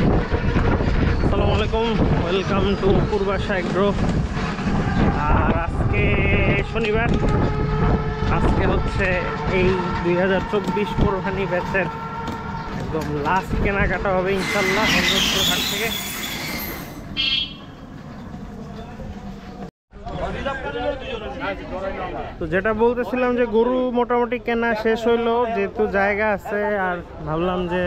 আসসালামু আলাইকুম, welcome to Purbasha agro. আর আজকে শনিবার, আজকে হচ্ছে এই 2024 কোরবানি ব্যাচের একদম লাস্ট কেনাকাটা হবে ইনশাল্লাহ হযরতপুর হাট থেকে। তো যেটা বলতেছিলাম যে গরু মোটামুটি কেনা শেষ হইলো, যেহেতু জায়গা আছে আর ভাবলাম যে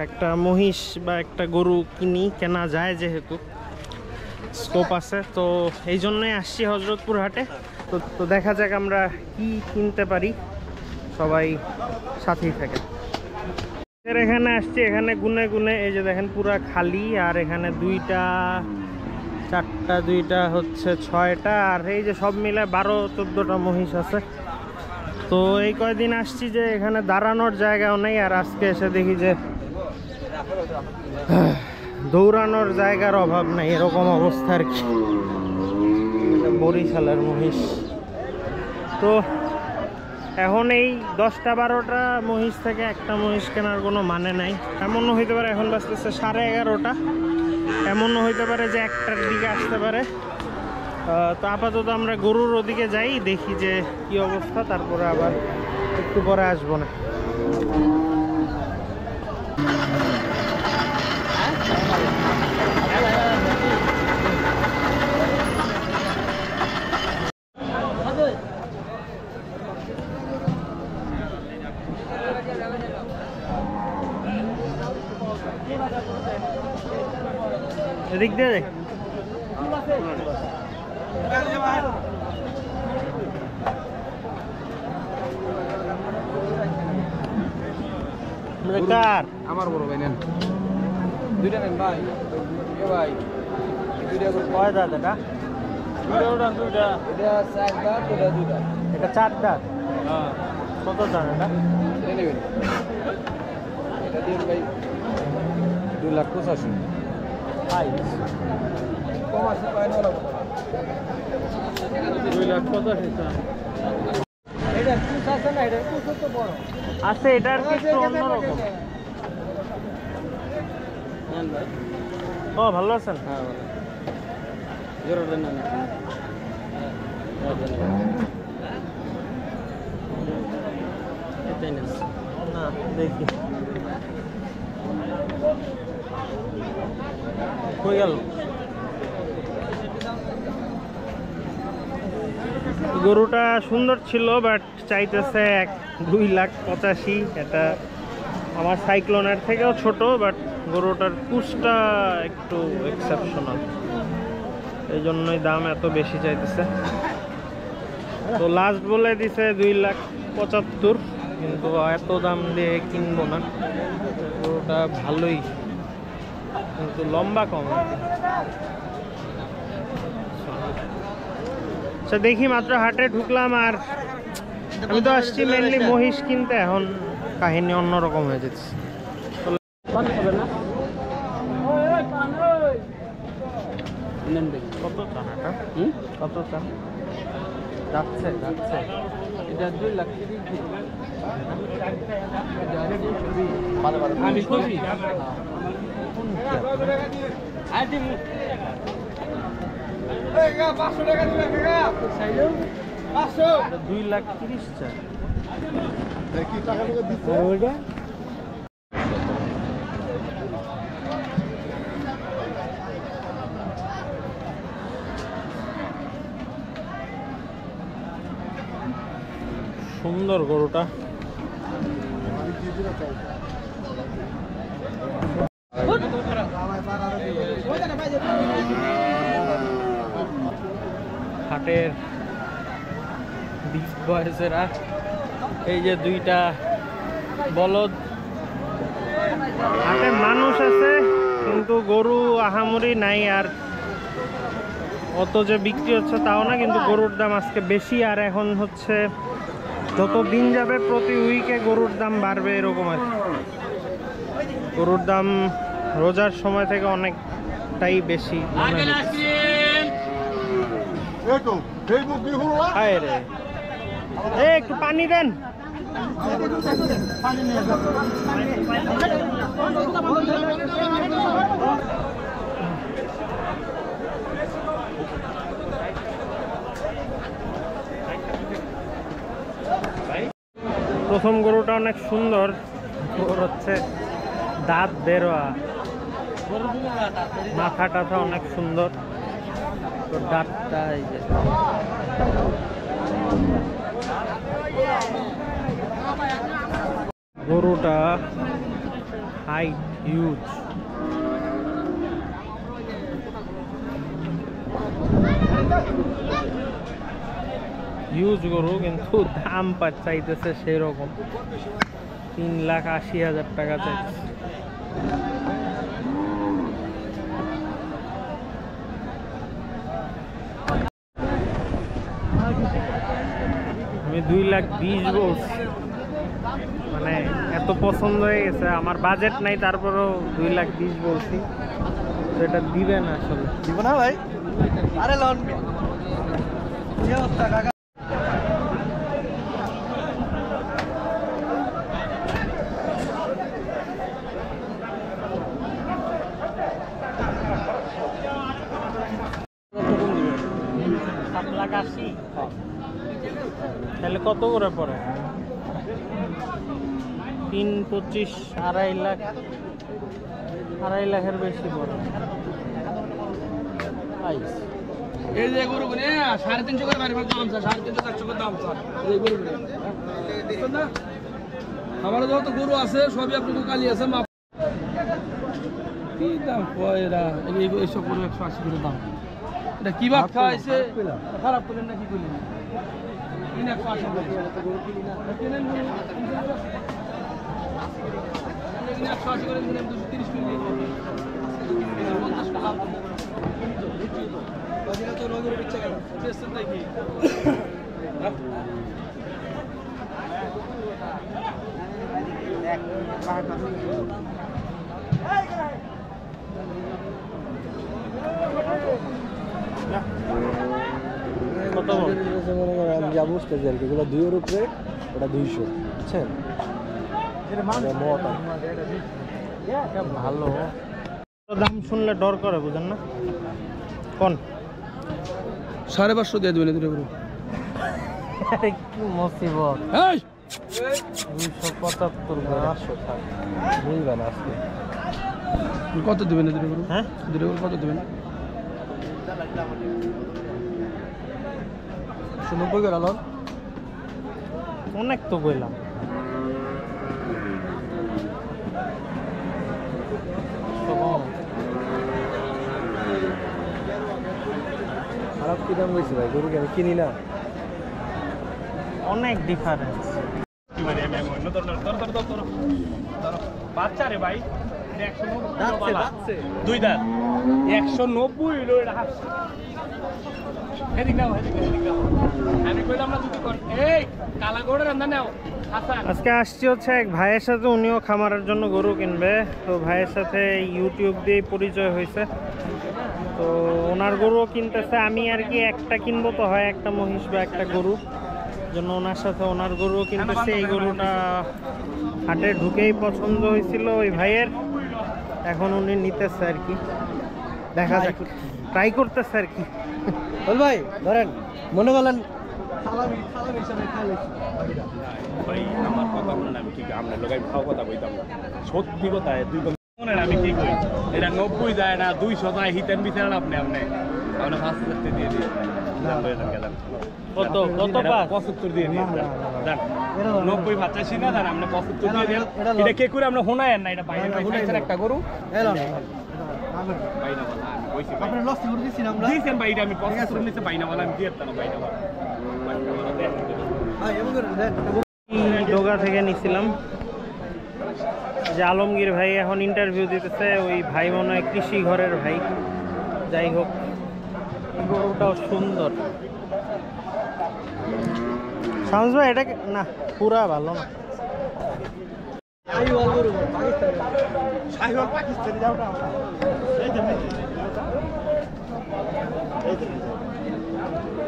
একটা মহিষ বা একটা গরু কেনা যায়, যেহেতু স্কোপ আছে, তো এই জন্যই আসছি হযরতপুর হাটে। তো দেখা যাক আমরা কি কিনতে পারি, সবাই সাথেই থাকে। এখানে আসছি, এখানে গুনে গুনে এই যে দেখেন পুরা খালি, আর এখানে দুইটা হচ্ছে 6টা, আর এই যে সব মিলে 12-14টা মহিষ আছে। তো এই কয়দিন আসছি যে এখানে দাঁড়ানোর জায়গাও নেই, আর আজকে এসে দেখি যে দৌড়ানোর জায়গার অভাব নেই, এরকম অবস্থা আর কি। বরিশালের মহিষ। তো এখন এই 10টা-12টা মহিষ থেকে একটা মহিষ কেনার কোনো মানে নাই। এমনও হইতে পারে এখন বাজতেছে 11:30, এমনও হইতে পারে যে 1টার দিকে আসতে পারে। তো আপাতত আমরা গরুর ওদিকে যাই, দেখি যে কি অবস্থা, তারপরে আবার একটু পরে আসবো না। এদিক দিয়ে দেখ, আমার বড় ভাই নেন, দুইটা নেন ভাই। এ ভাই দুইটা করে কয় দাঁত এটা? দুইটা এটা 4 দাঁত, এটা 2 দাঁত। এটা 4 দাঁত। হ্যাঁ, কত দাম এটা? এটা নেবেন, এটা দিন ভাই 2,85,000। কম আছে পায় না, 2,85,000। এটা কুচ আছে না, এটা কুচ তো বড় আছে, এটার কিছু অন্যরকম। ও ভালো আছেন? হ্যাঁ ভালো। জোর দেন না, এটাই নেন না, দেখি কই গেল। গরুটা সুন্দর ছিল, বাট চাইতেছে 2,85,000। এটা আমার সাইক্লোনের থেকেও ছোট, বাট গরুটার কুচটা একটু এক্সেপশনাল, এই জন্যই দাম এত বেশি চাইতেছে। তো লাস্ট বলে দিছে 2,75,000, কিন্তু এত দাম দিয়ে কিনবো না। গরুটা ভালোই, কিন্তু লম্বা কম। আচ্ছা দেখি, মাত্র হাটে ঢুকলাম, আর আমি তো আসছি মেনলি মহিষ কিনতে, এখন কাহিনী অন্যরকম হয়ে যাচ্ছে। কত চান এটা? কত চান? যাচ্ছে এটা 2,30,000। আমি কবি 2,30,000 সুন্দর গরুটা। হাটের বিগ বয়সেরা, এই যে 2টা বলদ। হাটে মানুষ আছে, কিন্তু গরু আহামরি নাই, আর অত যে বিক্রি হচ্ছে তাও না, কিন্তু গরুর দাম আজকে বেশি। আর এখন হচ্ছে যত দিন যাবে প্রতি উইকে গরুর দাম বাড়বে, এরকম আর কি। গরুর দাম রোজার সময় থেকে অনেকটাই বেশি মনে হচ্ছে। একটু পানি দেন। প্রথম গরুটা অনেক সুন্দর, ওর হচ্ছে দাঁত বেরোয়া, মাথা টাথা অনেক সুন্দর, তো দাঁতটা এই যে গরুটা হাইট হিউজ। হিউজ গরু, কিন্তু দাম চাইতেছে সেই রকম 3,80,000 টাকা চাইছে। আমি 2,20,000 বলছি, মানে এত পছন্দ হয়ে গেছে, আমার বাজেট নাই, তারপরেও 2,20,000 বলছি। তো এটা দিবে না আসলে, দিব না ভাই। আরে লন কি অবস্থা কাকা? তাহলে কত করে পড়ে? 3, 25, 2.5 লাখ, 2.5 লাখের বেশি পড়ে। এই যে গরু গুনে 350 করে বাড়ি দাম স্যার, 350 400 করে দাম স্যার। এই গরু গুনে দেখুন না, আমার যত গরু আছে সবই আপনাদের কালি আছে। মাপ কি দাম কয়রা এই সব গরু 180 করে দাম। এটা কি ভাত খাইছে? খারাপ করলেন না কি করলেন? 180 করে গরু কিনি না কিনেন গরু 180 করে কিনেন 230 কিলো 50 টাকা। বাজারে তো নগর বিচ্ছা গেল টেস্ট তাই কি কত আমি যা বুঝতেছি আর কি, এগুলো 2 এর উপরে, ওটা 200, বুঝছেন? ভালো দাম শুনলে ডর করে, বুঝেন না? কোন 550 দিয়ে দেবেন দুটো গরু? কি মুসিবত! 275 বুঝবেন আজকে কত দেবেন দুটো গরু? হ্যাঁ, দুটো গরু কত দেবেন? 90 করে আলো অনেক তো বললাম। খারাপ কি দাম হয়েছে ভাই? গরুকে আমি কিনি না, অনেক ডিফারেন্স। বাচ্চা রে ভাই, 2 দাঁত 190 হইলো। এটা এদিক নাও, এদিক নাও। আমি কইলাম না দুটো কর। এই কালা গরু রান্না নাও হাসান। আজকে আসছি হচ্ছে এক ভাইয়ের সাথে, উনিও খামারের জন্য গরু কিনবে। তো ভাইয়ের সাথে ইউটিউব দিয়ে পরিচয় হয়েছে, তো ওনার গরুও কিনতেছে। আমি আর কি একটা কিনবো, তো হয় একটা মহিষ বা একটা গরু, জন্য ওনার সাথে ওনার গরুও কিনতেছে। এই গরুটা হাটে ঢুকেই পছন্দ হয়েছিল ওই ভাইয়ের, এখন উনি নিতেছে আর কি, দেখা যাক, ট্রাই করতেছে আর কি। বল ভাই ধরেন, মনে করলেন ভাই আমার কথা বলেন, আমি কি আপনার লোক খাওয়া কথা বলতাম না, সত্যি কথা। 2 মনে আমি কি কই, এটা 90 যায় না 200 যায়, হিতেন বিচার আপনি আপনি 5 লাখ দিয়ে দিয়ে কত কত পাস 75 দিয়ে দিয়ে দেন। 90 ভাচ্চাছি না দেন, আপনি 75 দিয়ে দেন। এটা কে করে আমরা হোনায়েন না, এটা বাইরে হুনাইছেন একটা গরু এলো বাইনা বলা আমি কইছি আপনার লস করে দিছি না আমরা। দিছেন ভাই, এটা আমি 75 নিচে বাইনা বলা আমি দিয়ে দিতাম বাইনা বলা দেন। ভাই এমন করে দেন, ডোগা থেকে নিছিলাম। যে আলমগীর ভাই এখন ইন্টারভিউ দিতেছে, ওই ভাই মনে হয় কৃষি ঘরের ভাই। যাই হোক, এই গরুটাও সুন্দর। শামস ভাই এটা না পুরা ভালো না। শাহিওয়াল গরু পাকিস্তানি, শাহিওয়াল পাকিস্তানি যাওটা এই যে এই যে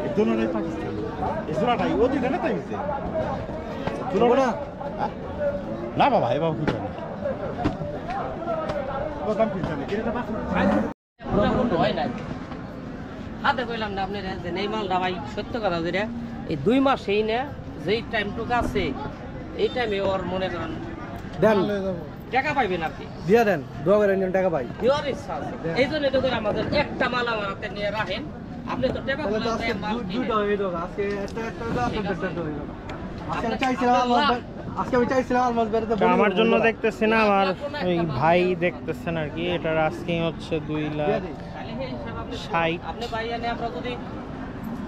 এই দুটোই পাকিস্তানি, এই জোড়াটাই ওই দিকে না তাইছে দুটো না না বাবা, এই বাবা কি করে ও দাম কি জানে এটা বাস হয় নাই হাতে কইলাম না আপনার যে এই মালটা ভাই সত্য কথা যেটা এই 2 মাসেই না যেই টাইমটুকু আছে এই টাইমে ওর মনে করেন দেন টাকা পাইবেন আপনি দিয়া দেন দোয়া করে নেন টাকা পাই দেওয়ার ইচ্ছা আছে এই জন্য তো করে আমাদের একটা মাল আমার হাতে নিয়ে রাখেন আপনি তো টাকা তাহলে তো আজকে দুইটা হয়ে গেল আজকে আজকে আমি চাইছিলাম আলমাস বেরোতে তো আমার জন্য দেখতেছি না, আমার ওই ভাই দেখতেছেন আর কি। এটার আস্কিং হচ্ছে 2,60,000। আপনি ভাইয়া নিয়ে আমরা যদি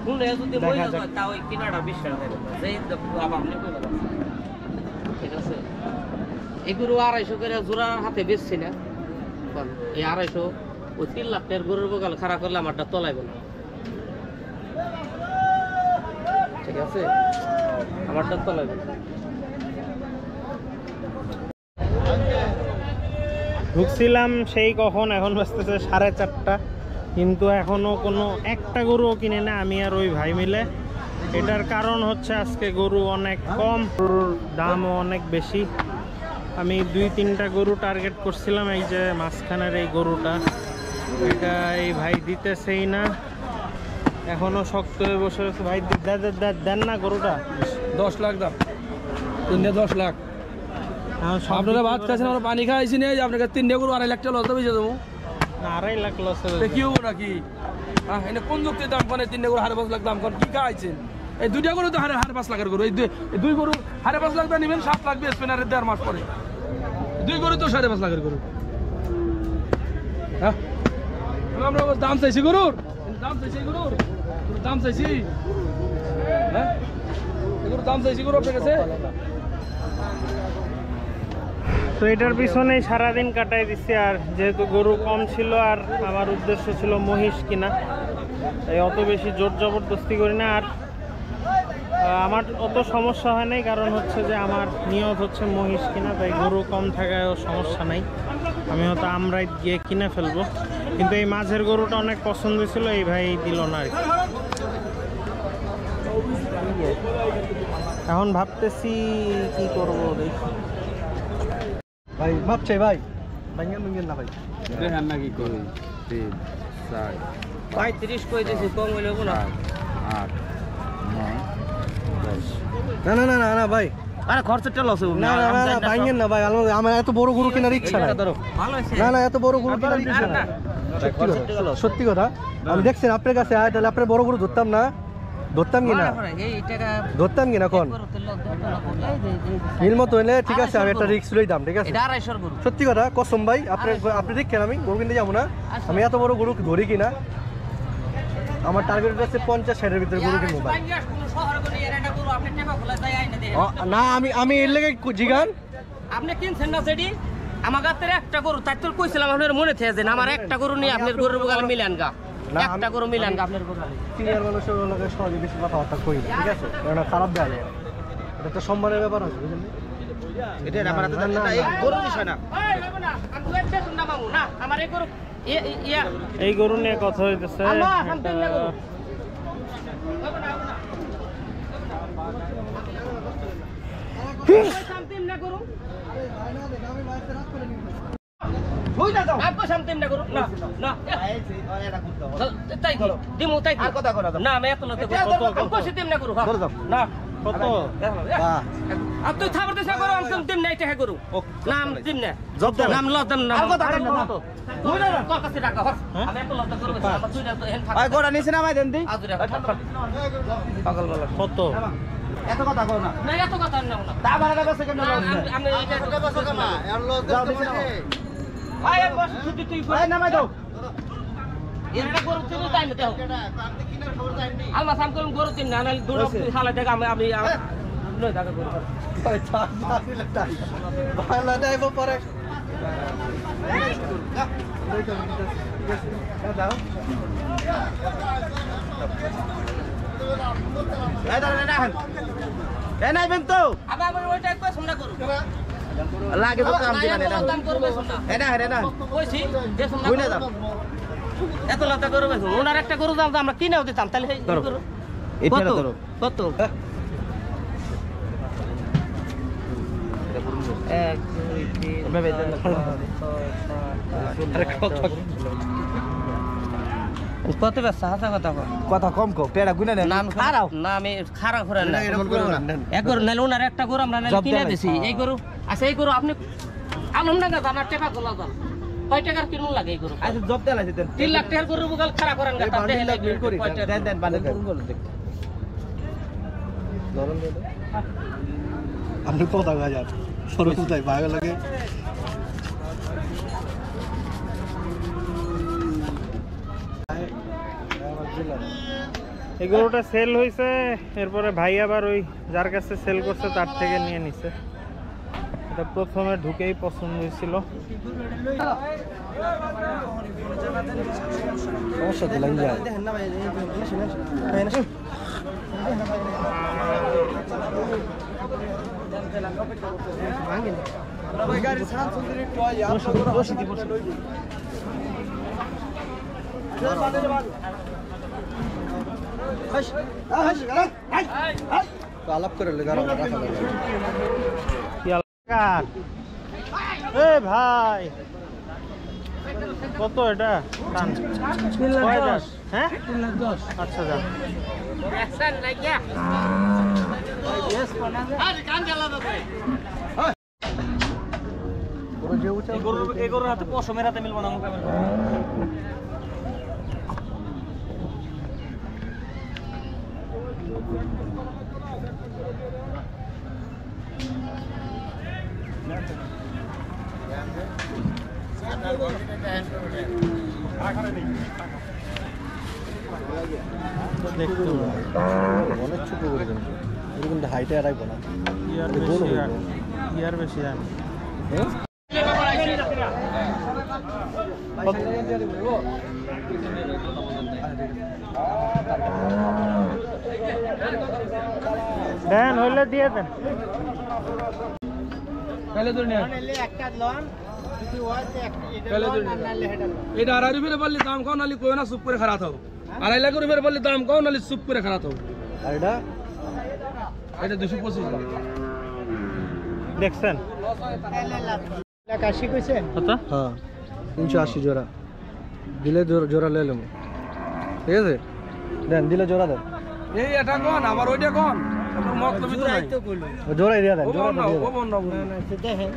শুনে যদি দেখা মহিলা যাক। হয় তাও ওই কিনাটা বিশ্বাস দেবেন যেই আবার আপনি কই বলেন ঠিক আছে এগুলো 250 করে জোড়া হাতে বেচছি না বল, এই 250 ওই 3 লাখ টাকার গরুর বগাল খারাপ করলে আমারটা তলাইব না ঠিক আছে আমারটা তলাইব না ঢুকছিলাম সেই কখন, এখন বাজতেছে 4:30, কিন্তু এখনো কোনো একটা গরুও কিনে না আমি আর ওই ভাই মিলে। এটার কারণ হচ্ছে আজকে গরু অনেক কম, গরুর দামও অনেক বেশি। আমি 2-3টা গরু টার্গেট করছিলাম, এই যে মাঝখানের এই গরুটা, এটা এই ভাই দিতেছেই না, এখনো শক্ত হয়ে বসে আছে। ভাই দেন না গরুটা। 10 লাখ দাম 10 লাখ এখন সব আপনারা ভাত খাইছেন আমরা পানি খাইছি না আপনাকে 3 গরু 2.5 লাখ টাকা লস বেঁচে দেবো না, 2.5 লাখ লস কি হবো নাকি হ্যাঁ এনে কোন যুক্তির দাম কোন 3 গরু 5.5 লাখ দাম কোন কি খাইছেন এই 2টা গরু তো 5.5 লাখের গরু এই 2 গরু 5.5 লাখ দাম নেবেন 7 লাখ বেচবেন আর 1.5 মাস পরে 2 গরু তো 5.5 লাখের গরু হ্যাঁ আমরা দাম চাইছি গরুর দাম চাইছি হ্যাঁ এগুলোর দাম চাইছি গরু আপনার কাছে তো এটার পিছনেই সারাদিন কাটাই দিচ্ছি। আর যেহেতু গরু কম ছিল আর আমার উদ্দেশ্য ছিল মহিষ কিনা, তাই অত বেশি জোর জবরদস্তি করি না। আর আমার অত সমস্যা হয় নাই, কারণ হচ্ছে যে আমার নিয়ত হচ্ছে মহিষ কিনা, তাই গরু কম থাকায়ও সমস্যা নাই। আমি হয়তো আমরাই গিয়ে কিনে ফেলবো, কিন্তু এই মাঝের গরুটা অনেক পছন্দ ছিল, এই ভাই দিল না আর কি। এখন ভাবতেছি কি করবো দেখি। ভাই ভাবছে ভাই ভাঙ্গেন না ভাই দেখেন না কি করি 3 4 35 কই দিছি কম হইলো না 8 9 10 না না না না না ভাই আরে খরচটা লস হবে না না না ভাঙ্গেন না ভাই আমার এত বড় গরু কেনার ইচ্ছা নাই ভালো হইছে না না এত বড় গরু কেনার ইচ্ছা নাই সত্যি কথা আমি দেখছেন আপনার কাছে আয় তাহলে আপনার বড় গরু ধরতাম না ধরতাম কি না এই টাকা ধরতাম কি না কোন হিল মতো হইলে ঠিক আছে আমি একটা রিস্ক লই দাম ঠিক আছে এটা 250 গরু সত্যি কথা কসম ভাই আপনি দেখেন আমি গরু কিনতে যাবো না আমি এত বড় গরু ধরি কিনা আমার টার্গেট আছে 50-60 এর ভিতরে গরু কিনবো ভাই না আমি এর লেগে জিগান আপনি কিনছেন না সেটি আমার কাছে একটা গরু তাই তো কইছিলাম আপনার মনে থেকে যে আমার একটা গরু নিয়ে আপনার গরুর বগালে মিলান গা একটা গরু মিলান গা আপনার বগালে সিনিয়র মানুষের লোকের সহজে বেশি কথাবার্তা কই ঠিক আছে কারণ খারাপ দেয়া যায় এটা তো সম্মানের ব্যাপার আছে বুঝলেন এটা আমার হাতে না এই গরু বিষয় না আমি একটা শুননা মামু না আমার এই গরু এই গরু নিয়ে কথা হইতেছে। তুই থাকতে করো আমি তিম নাই টাকা করু নাম তিম না নাম লদম নাম গোড়া নিচে নামাই দেন দি কত এত কথা কও না না এত কথা না তা বাড়া গেছে কেন আমি এইটা না আর লজ যাও দিছে না আয় বস ছুটি তুই এই নামাই দাও এটা গরু তুমি তাই না দেখো আলমা সাম করুন গরু তিন না নালে দুটো হালা দেখা আমি নয় টাকা গরু ভাই চাপ দিলে তাই ভালো দেব পরে দাও এই দাঁড়ান রাখেন এই নাইবেন তো আবার আমি ওইটা একবার শুননা করু লাগে তো কাম দিবেন এটা দাম করবে শুননা এটা না কইছি যে শুননা কই না দাম এত লাতা করবে ওনার একটা গরু দাম আমরা কিনেও দিতাম তাহলে এই গরু এটা ধরো কত 1 2 3 ভাবে দেন আরে কত কত ব্যস্ত হাসা কথা কর কথা কম কো টেড়া গুনে নেন না আমি খারাপ না আমি খারাপ করে না এক গরু নাইলে ওনার একটা গরু আমরা নাইলে কিনে দিছি এই গরু আচ্ছা এই গরু আপনি আলমডাঙ্গা জানার টাকা গোলা দাম কয় টাকার কিনুন লাগে এই গরু আচ্ছা জব দেন আছে 3 লাখ টাকার গরু বুকাল খারাপ করেন গা তাতে হেলে করি দেন দেন বালে করুন বল দেখ ধরন দে আপনি কত টাকা যান সরু তাই ভালো লাগে এই গরুটা সেল হয়েছে, এরপরে ভাই আবার ওই যার কাছে সেল করছে তার থেকে নিয়ে নিছে। এটা প্রথমে ঢুকেই পছন্দ হয়েছিল। সমস্যা তো লাইন যায় আলাপ করে ভাই কত এটা হ্যাঁ 3,10,000 আচ্ছা যান এগোর হাতে পশমের হাতে মিলবো না অনেক ছোট করে দেন এরকম হাইটে আর রাখবো না ইয়ার বেশি দেন হইলে দিয়ে দেন এটা আড়াই রুপে বললে দাম কম নালি কই না চুপ করে খারাপ হবো 2.5 লাখ রুপে বললে দাম কম নালি চুপ করে খারাপ হবো আর এটা এটা 225 লাখ দেখছেন 80 কইছে কত হ্যাঁ 380 জোড়া দিলে জোড়া ले लो ঠিক আছে দেন দিলে জোড়া দেন এই এটা কোন আবার ওইটা কোন আপনার মতলবই তো নাই জোড়াই দিয়া দেন ও জোড়া না দিয়ে ও না না দেখেন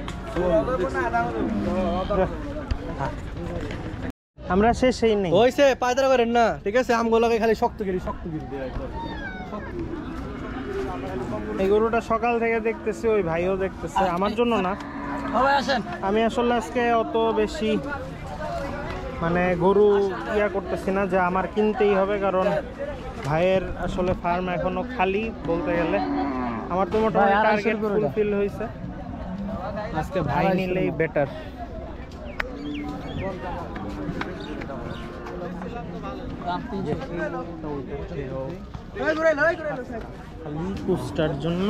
আমরা শেষই নেই হইছে পায়দারা করেন না ঠিক আছে আমগুলোকে খালি শক্তগিরি দিয়ে এই গরুটা সকাল থেকে দেখতেছি, ওই ভাইও দেখতেছে, আমার জন্য না। আমি আসলে আজকে অত বেশি মানে গরু করতেছি না যে আমার কিনতেই হবে, কারণ ভাইয়ের আসলে ফার্ম এখনো খালি বলতে গেলে। আমার তো মোটামুটি টার্গেট ফুলফিল হয়েছে, আজকে ভাই নিলেই বেটার। পুস্টার জন্য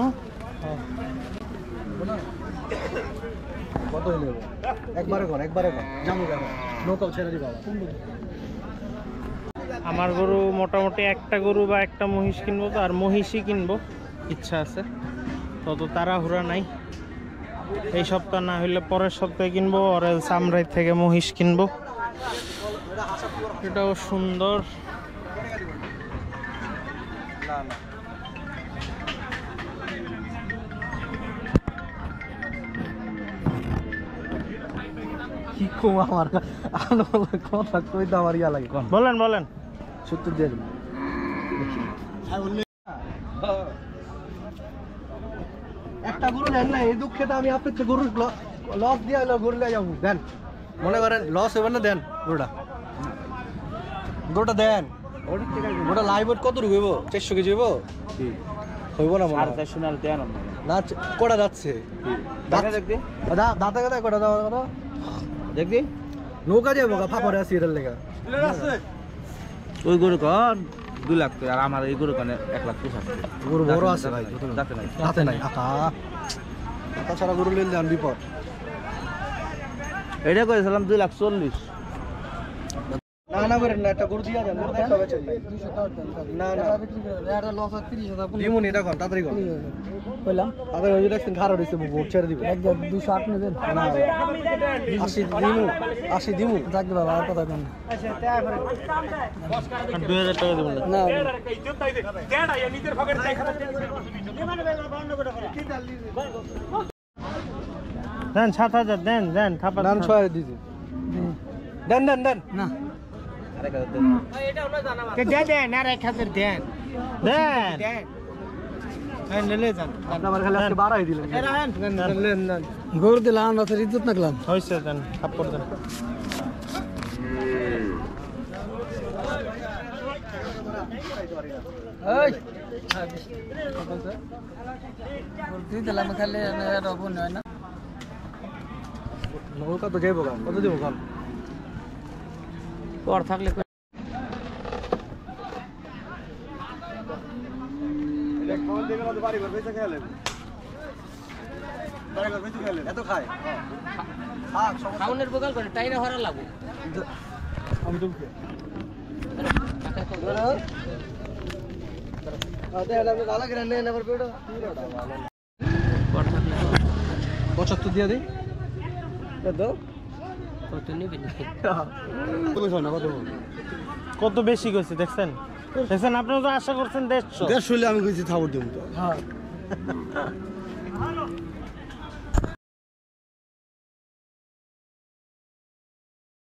কত হইলো একবারে কর জামু দেখো নৌকাও ছেড়ে দি বাবা আমার গরু মোটামুটি একটা গরু বা একটা মহিষ কিনবো, তো আর মহিষই কিনবো ইচ্ছা আছে, তত তাড়াহুড়া নাই। এই সপ্তাহ না হইলে পরের সপ্তাহে কিনবো, আর সামরাই থেকে মহিষ কিনবো। এটাও সুন্দর। কি কম আমার কথা কইতে আমার ইয়া লাগে বলেন 70 দিয়ে দিন একটা গরু নেন না, এই দুঃখে তো আমি আপনার গরু লস দিয়ে গরু নিয়ে যাবো। দেন মনে করেন লস হবে না, দেন গরুটা দেন। ওটা লাইভ কত রুইব 400 কেজি হইব হইব না মনে হয় না কটা যাচ্ছে দাঁতে কথা কটা দেওয়ার কথা দেখবি নৌকা যাবো ফাঁপড়ে আছে এটার লেগা ওই গরু কন 2 লাখ আর আমার এই গরু কনে 1 লাখ 50 গরু বড় আছে ভাই, দাঁতে নাই তাছাড়া গরু লিল দেন বিপদ। এটা করেছিলাম 2 লাখ 40 না করেন না, একটা গরু দিয়া দেন, গরু একটা বেচেন নাই। না না দিমুনি, এটা কোন তাড়াতাড়ি কোন কইলাম তাড়াতাড়ি ওই যে দেখছেন খারাপ হইছে, ভোট ছেড়ে দিবে। 208 নেবেন না 80 দিমু যাক বাবা, আর কথা কোন 2000 টাকা দেবো না দেন 7000 দেন দেন থাপা নান 6 দিছি দেন দেন দেন না গরু দিলাম না ইজ্জত নাকলাম হয়েছে দেন থাপ্পড় দেন দিলাম খালি না কত যাইব কত দিব কাল পর থাকলে এত খায় খাউনের বগাল করে টাইনা হরা লাগবে আমি তো পর থাকলে 75 দিয়া দিই কত নিবি কত বেশি কইছে দেখছেন দেখছেন আপনারা তো আশা করছেন 150 150 আমি কইছি থাবর দিব তো